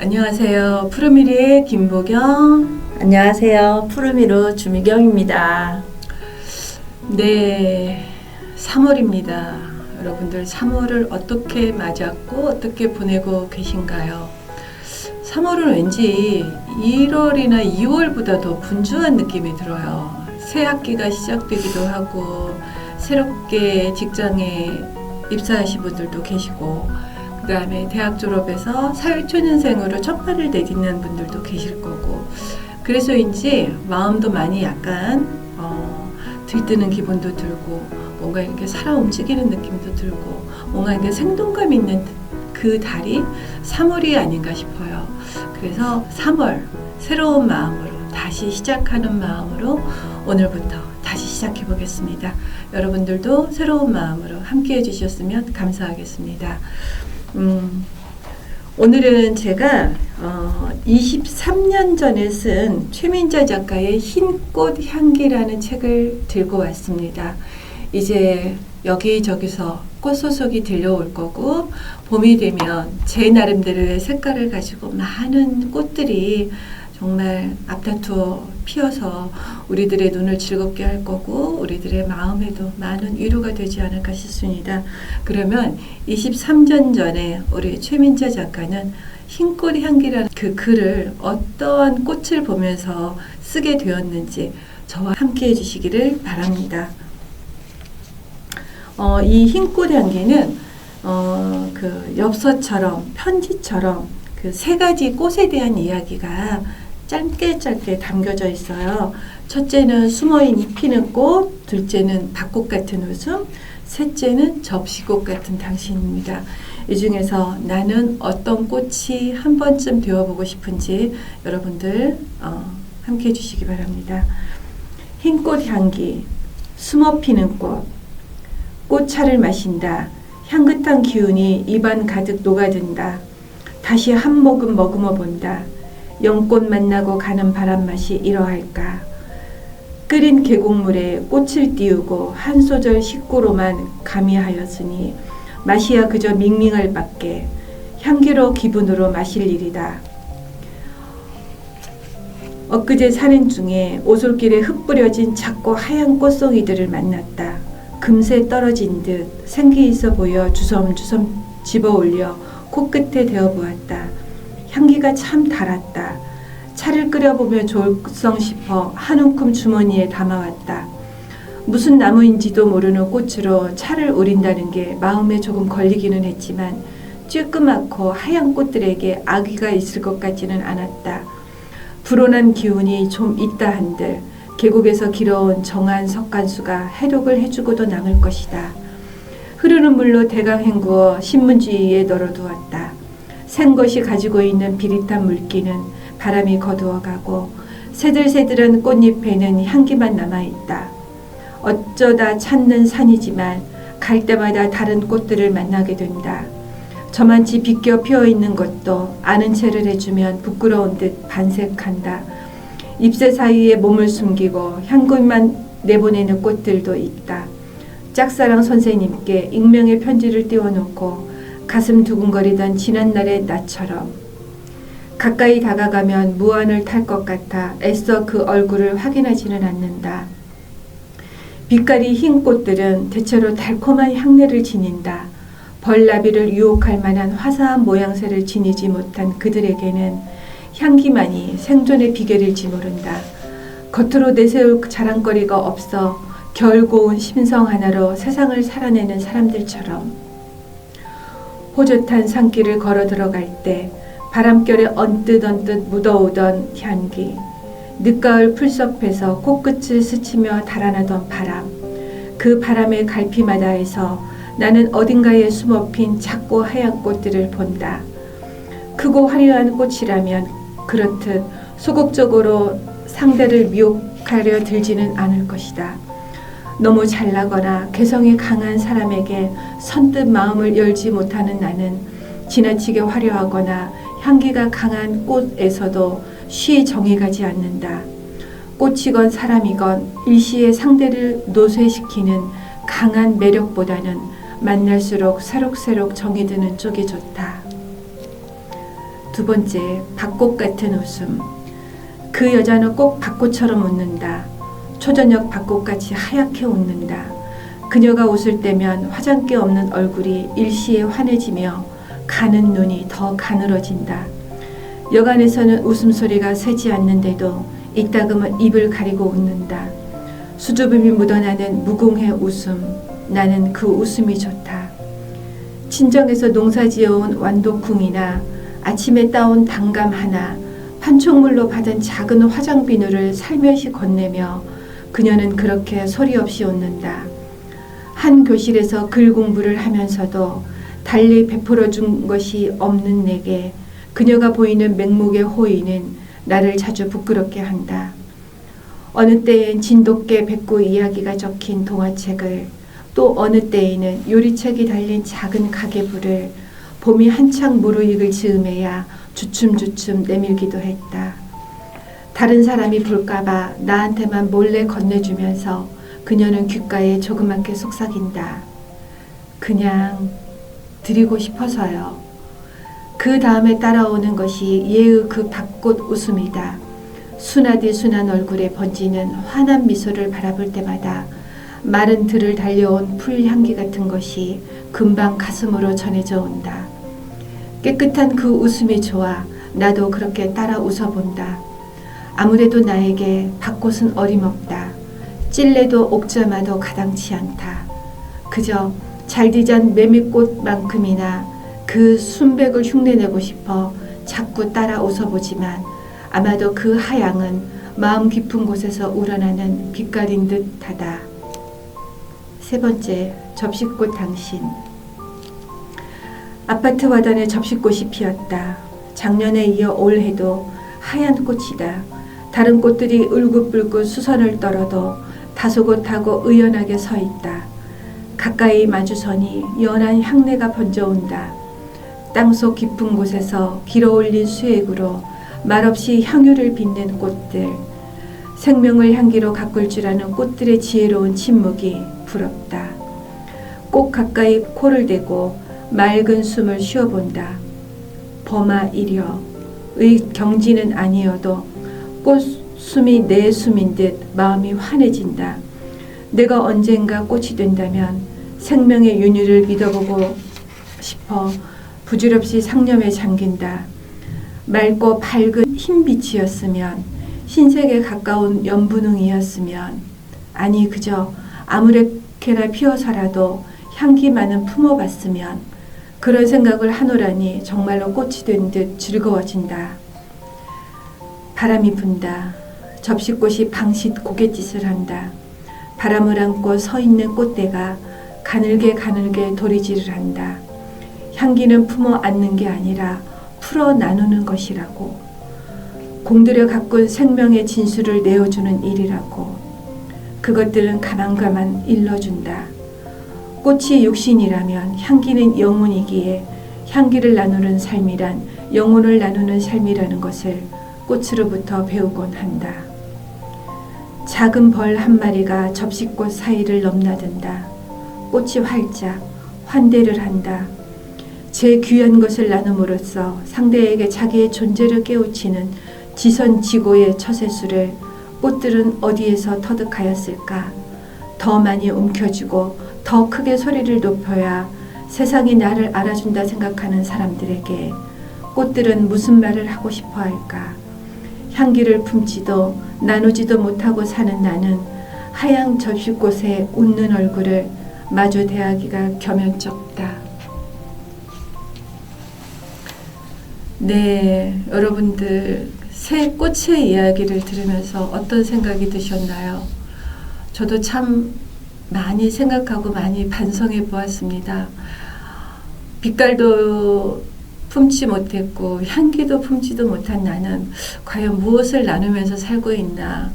안녕하세요. 푸르미리의 김보경. 안녕하세요. 푸르미루 주미경입니다. 네, 3월입니다. 여러분들 3월을 어떻게 맞았고 어떻게 보내고 계신가요? 3월은 왠지 1월이나 2월보다 더 분주한 느낌이 들어요. 새 학기가 시작되기도 하고 새롭게 직장에 입사하신 분들도 계시고 그 다음에 대학 졸업해서 사회초년생으로 첫 발을 내딛는 분들도 계실 거고 그래서인지 마음도 많이 약간 들뜨는 기분도 들고 뭔가 이렇게 살아 움직이는 느낌도 들고 뭔가 이렇게 생동감 있는 그 달이 3월이 아닌가 싶어요. 그래서 3월 새로운 마음으로 다시 시작하는 마음으로 오늘부터 다시 시작해 보겠습니다. 여러분들도 새로운 마음으로 함께 해주셨으면 감사하겠습니다. 오늘은 제가 23년 전에 쓴 최민자 작가의 흰 꽃 향기라는 책을 들고 왔습니다. 이제 여기저기서 꽃소속이 들려올 거고 봄이 되면 제 나름대로의 색깔을 가지고 많은 꽃들이 정말 앞다투어 피어서 우리들의 눈을 즐겁게 할 거고 우리들의 마음에도 많은 위로가 되지 않을까 싶습니다. 그러면 23년 전에 우리 최민자 작가는 흰꽃 향기라는 그 글을 어떠한 꽃을 보면서 쓰게 되었는지 저와 함께 해주시기를 바랍니다. 이 흰꽃 향기는 그 엽서처럼 편지처럼 그 세 가지 꽃에 대한 이야기가 짧게 담겨져 있어요. 첫째는 숨어있는 피는 꽃, 둘째는 밭꽃 같은 웃음, 셋째는 접시꽃 같은 당신입니다. 이 중에서 나는 어떤 꽃이 한 번쯤 되어보고 싶은지 여러분들 함께 해주시기 바랍니다. 흰꽃 향기, 숨어 피는 꽃, 꽃차를 마신다. 향긋한 기운이 입안 가득 녹아든다. 다시 한 모금 머금어 본다. 연꽃 만나고 가는 바람맛이 이러할까. 끓인 계곡물에 꽃을 띄우고 한 소절 식구로만 가미하였으니 맛이야 그저 밍밍할 밖에 향기로 기분으로 마실 일이다. 엊그제 산행 중에 오솔길에 흩뿌려진 작고 하얀 꽃송이들을 만났다. 금세 떨어진 듯 생기 있어 보여 주섬주섬 집어올려 코끝에 대어보았다. 향기가 참 달았다. 차를 끓여보며 좋을성 싶어 한 움큼 주머니에 담아왔다. 무슨 나무인지도 모르는 꽃으로 차를 우린다는 게 마음에 조금 걸리기는 했지만 쬐끄맣고 하얀 꽃들에게 악의가 있을 것 같지는 않았다. 불온한 기운이 좀 있다 한들 계곡에서 길어온 정한 석간수가 해독을 해주고도 남을 것이다. 흐르는 물로 대강 헹구어 신문지에 널어두었다. 생것이 가지고 있는 비릿한 물기는 바람이 거두어가고 새들새들한 꽃잎에는 향기만 남아있다. 어쩌다 찾는 산이지만 갈 때마다 다른 꽃들을 만나게 된다. 저만치 비껴 피어있는 것도 아는 체를 해주면 부끄러운 듯 반색한다. 잎새 사이에 몸을 숨기고 향기만 내보내는 꽃들도 있다. 짝사랑 선생님께 익명의 편지를 띄워놓고 가슴 두근거리던 지난날의 나처럼 가까이 다가가면 무안을 탈 것 같아 애써 그 얼굴을 확인하지는 않는다. 빛깔이 흰 꽃들은 대체로 달콤한 향내를 지닌다. 벌나비를 유혹할 만한 화사한 모양새를 지니지 못한 그들에게는 향기만이 생존의 비결일지 모른다. 겉으로 내세울 자랑거리가 없어 결고운 심성 하나로 세상을 살아내는 사람들처럼 호젓한 산길을 걸어 들어갈 때 바람결에 언뜻 묻어오던 향기, 늦가을 풀숲에서 코끝을 스치며 달아나던 바람, 그 바람의 갈피마다에서 나는 어딘가에 숨어핀 작고 하얀 꽃들을 본다. 크고 화려한 꽃이라면 그렇듯 소극적으로 상대를 미혹하려 들지는 않을 것이다. 너무 잘나거나 개성이 강한 사람에게 선뜻 마음을 열지 못하는 나는 지나치게 화려하거나 향기가 강한 꽃에서도 쉬이 정이 가지 않는다. 꽃이건 사람이건 일시에 상대를 노쇠시키는 강한 매력보다는 만날수록 새록새록 정이 드는 쪽이 좋다. 두 번째, 벚꽃 같은 웃음. 그 여자는 꼭 벚꽃처럼 웃는다. 초저녁 벚꽃같이 하얗게 웃는다. 그녀가 웃을 때면 화장기 없는 얼굴이 일시에 환해지며 가는 눈이 더 가늘어진다. 여간에서는 웃음소리가 새지 않는데도 이따금은 입을 가리고 웃는다. 수줍음이 묻어나는 무공의 웃음. 나는 그 웃음이 좋다. 친정에서 농사지어온 완도콩이나 아침에 따온 단감 하나, 판촉물로 받은 작은 화장 비누를 살며시 건네며 그녀는 그렇게 소리 없이 웃는다. 한 교실에서 글 공부를 하면서도 달리 베풀어 준 것이 없는 내게 그녀가 보이는 맹목의 호의는 나를 자주 부끄럽게 한다. 어느 때엔 진돗개 백구 이야기가 적힌 동화책을, 또 어느 때에는 요리책이 달린 작은 가계부를 봄이 한창 무르익을 즈음에야 주춤주춤 내밀기도 했다. 다른 사람이 볼까봐 나한테만 몰래 건네주면서 그녀는 귓가에 조그맣게 속삭인다. 그냥 드리고 싶어서요. 그 다음에 따라오는 것이 예의 그 벚꽃 웃음이다. 순하디 순한 얼굴에 번지는 환한 미소를 바라볼 때마다 마른 들을 달려온 풀 향기 같은 것이 금방 가슴으로 전해져 온다. 깨끗한 그 웃음이 좋아 나도 그렇게 따라 웃어본다. 아무래도 나에게 벚꽃은 어림없다. 찔레도 옥자마도 가당치 않다. 그저 잘디잔 매미꽃만큼이나 그 순백을 흉내내고 싶어 자꾸 따라 웃어보지만 아마도 그 하양은 마음 깊은 곳에서 우러나는 빛깔인 듯하다. 세 번째, 접시꽃 당신. 아파트 화단에 접시꽃이 피었다. 작년에 이어 올해도 하얀 꽃이다. 다른 꽃들이 울긋불긋 수선을 떨어도 다소곳하고 의연하게 서 있다. 가까이 마주서니 연한 향내가 번져온다. 땅속 깊은 곳에서 길어올린 수액으로 말없이 향유를 빚는 꽃들. 생명을 향기로 가꿀 줄 아는 꽃들의 지혜로운 침묵이 부럽다. 꼭 가까이 코를 대고 맑은 숨을 쉬어본다. 범아 이려. 의 경지는 아니어도 꽃숨이 내 숨인 듯 마음이 환해진다. 내가 언젠가 꽃이 된다면 생명의 윤희를 믿어보고 싶어 부질없이 상념에 잠긴다. 맑고 밝은 흰빛이었으면, 흰색에 가까운 연분홍이었으면, 아니 그저 아무렇게나 피어서라도 향기 많은 품어봤으면, 그런 생각을 하노라니 정말로 꽃이 된 듯 즐거워진다. 바람이 분다. 접시꽃이 방싯 고갯짓을 한다. 바람을 안고 서 있는 꽃대가 가늘게 가늘게 도리질을 한다. 향기는 품어 안는 게 아니라 풀어 나누는 것이라고. 공들여 가꾼 생명의 진수를 내어주는 일이라고. 그것들은 가만가만 일러준다. 꽃이 육신이라면 향기는 영혼이기에 향기를 나누는 삶이란 영혼을 나누는 삶이라는 것을 꽃으로부터 배우곤 한다. 작은 벌 한 마리가 접시꽃 사이를 넘나든다. 꽃이 활짝 환대를 한다. 제 귀한 것을 나눔으로써 상대에게 자기의 존재를 깨우치는 지선지고의 처세술을 꽃들은 어디에서 터득하였을까? 더 많이 움켜쥐고 더 크게 소리를 높여야 세상이 나를 알아준다 생각하는 사람들에게 꽃들은 무슨 말을 하고 싶어 할까? 향기를 품지도 나누지도 못하고 사는 나는 하얀 접시꽃에 웃는 얼굴을 마주 대하기가 겸연쩍다. 네, 여러분들 새 꽃의 이야기를 들으면서 어떤 생각이 드셨나요? 저도 참 많이 생각하고 많이 반성해 보았습니다. 빛깔도 품지 못했고 향기도 품지도 못한 나는 과연 무엇을 나누면서 살고 있나.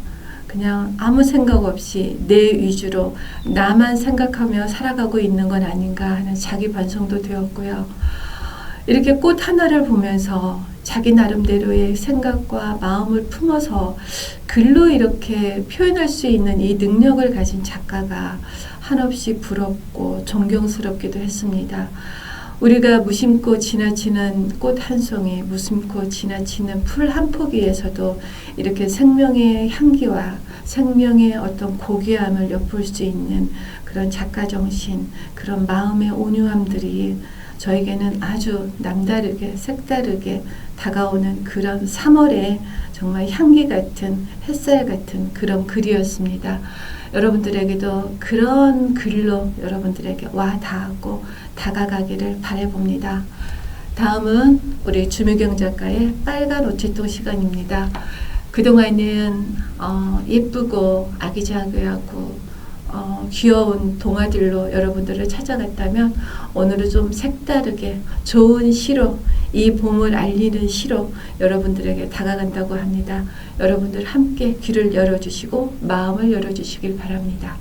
그냥 아무 생각 없이 내 위주로 나만 생각하며 살아가고 있는 건 아닌가 하는 자기 반성도 되었고요. 이렇게 꽃 하나를 보면서 자기 나름대로의 생각과 마음을 품어서 글로 이렇게 표현할 수 있는 이 능력을 가진 작가가 한없이 부럽고 존경스럽기도 했습니다. 우리가 무심코 지나치는 꽃 한 송이, 무심코 지나치는 풀 한 포기에서도 이렇게 생명의 향기와 생명의 어떤 고귀함을 엿볼 수 있는 그런 작가 정신, 그런 마음의 온유함들이 저에게는 아주 남다르게 색다르게 다가오는 그런 3월의 정말 향기 같은 햇살 같은 그런 글이었습니다. 여러분들에게도 그런 글로 여러분들에게 와 닿았고 다가가기를 바라봅니다. 다음은 우리 주미경 작가의 빨간 오치통 시간입니다. 그동안은 예쁘고 아기자기하고 귀여운 동화들로 여러분들을 찾아갔다면 오늘은 좀 색다르게 좋은 시로, 이 봄을 알리는 시로 여러분들에게 다가간다고 합니다. 여러분들 함께 귀를 열어주시고 마음을 열어주시길 바랍니다.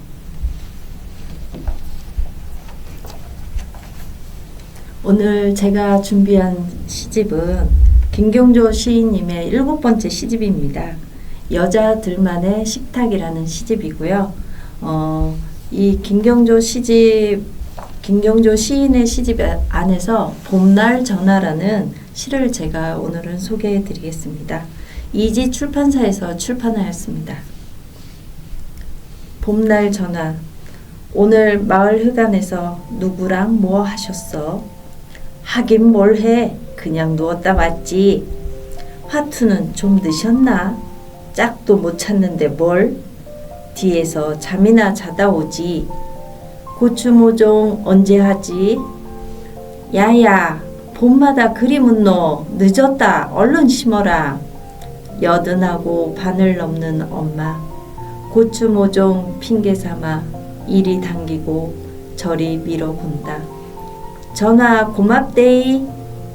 오늘 제가 준비한 시집은 김경조 시인님의 7번째 시집입니다. 여자들만의 식탁이라는 시집이고요. 이 김경조 시인의 시집 안에서 봄날 전화라는 시를 제가 오늘은 소개해 드리겠습니다. 이지 출판사에서 출판하였습니다. 봄날 전화. 오늘 마을 회관에서 누구랑 뭐 하셨어? 하긴 뭘 해. 그냥 누웠다 왔지. 화투는 좀 늦었나? 짝도 못 찾는데 뭘? 뒤에서 잠이나 자다 오지. 고추 모종 언제 하지? 야야, 봄마다 그리 묻노. 늦었다. 얼른 심어라. 여든하고 반을 넘는 엄마. 고추 모종 핑계 삼아 이리 당기고 저리 밀어본다. 전화 고맙데이.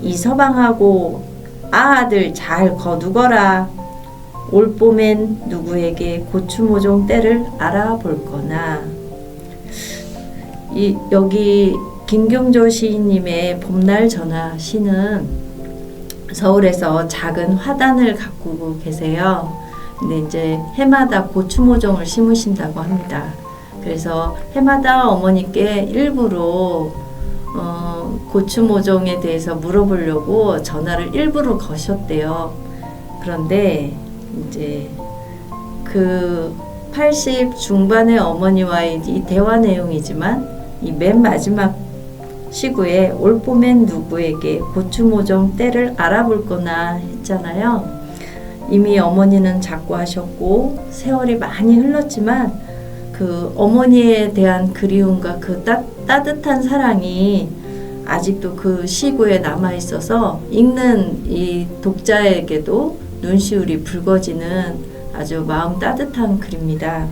이서방하고 아들 잘 거두거라. 올 봄엔 누구에게 고추 모종 때를 알아볼 거나. 여기 김경조 시인님의 봄날 전화 시는 서울에서 작은 화단을 가꾸고 계세요. 근데 이제 해마다 고추 모종을 심으신다고 합니다. 그래서 해마다 어머니께 일부러 고추 모종에 대해서 물어보려고 전화를 일부러 거셨대요. 그런데 이제 그 80 중반의 어머니와의 이 대화 내용이지만 이 맨 마지막 시구에 올 봄엔 누구에게 고추 모종 때를 알아볼 거나 했잖아요. 이미 어머니는 작고하셨고 세월이 많이 흘렀지만 그 어머니에 대한 그리움과 그 따뜻한 사랑이 아직도 그 시구에 남아 있어서 읽는 이 독자에게도 눈시울이 붉어지는 아주 마음 따뜻한 글입니다.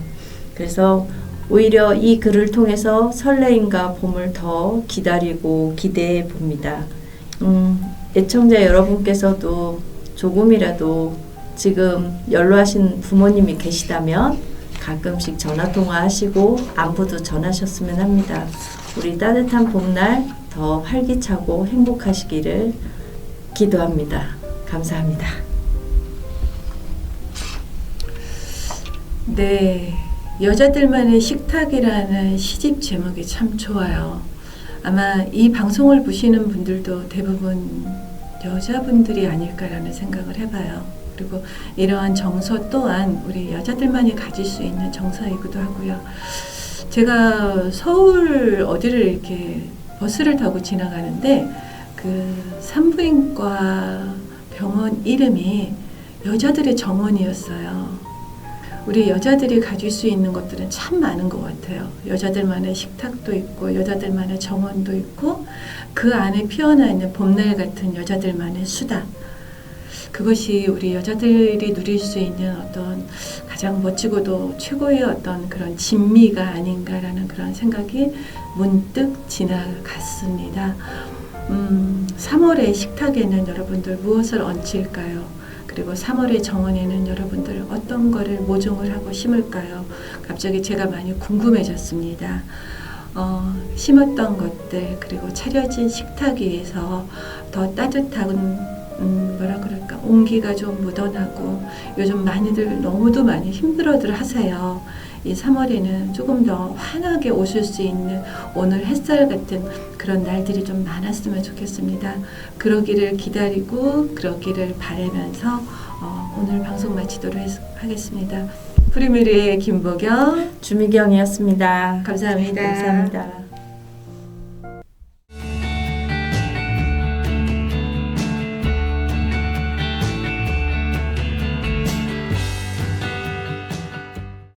그래서 오히려 이 글을 통해서 설레임과 봄을 더 기다리고 기대해 봅니다. 애청자 여러분께서도 조금이라도 지금 연로하신 부모님이 계시다면 가끔씩 전화통화 하시고 안부도 전하셨으면 합니다. 우리 따뜻한 봄날 더 활기차고 행복하시기를 기도합니다. 감사합니다. 네, 여자들만의 식탁이라는 시집 제목이 참 좋아요. 아마 이 방송을 보시는 분들도 대부분 여자분들이 아닐까라는 생각을 해봐요. 그리고 이러한 정서 또한 우리 여자들만이 가질 수 있는 정서이기도 하고요. 제가 서울 어디를 이렇게 버스를 타고 지나가는데 그 산부인과 병원 이름이 여자들의 정원이었어요. 우리 여자들이 가질 수 있는 것들은 참 많은 것 같아요. 여자들만의 식탁도 있고 여자들만의 정원도 있고 그 안에 피어나 있는 봄날 같은 여자들만의 수다. 그것이 우리 여자들이 누릴 수 있는 어떤 가장 멋지고도 최고의 어떤 그런 진미가 아닌가라는 그런 생각이 문득 지나갔습니다. 3월의 식탁에는 여러분들 무엇을 얹힐까요? 그리고 3월의 정원에는 여러분들 어떤 거를 모종을 하고 심을까요? 갑자기 제가 많이 궁금해졌습니다. 심었던 것들 그리고 차려진 식탁 위에서 더 따뜻한 뭐라 그럴까 온기가 좀 묻어나고 요즘 많이들 너무도 많이 힘들어들 하세요. 이 3월에는 조금 더 환하게 오실 수 있는 오늘 햇살 같은 그런 날들이 좀 많았으면 좋겠습니다. 그러기를 기다리고 그러기를 바라면서 오늘 방송 마치도록 하겠습니다. 프리미르의 김보경, 주미경이었습니다. 감사합니다. 감사합니다.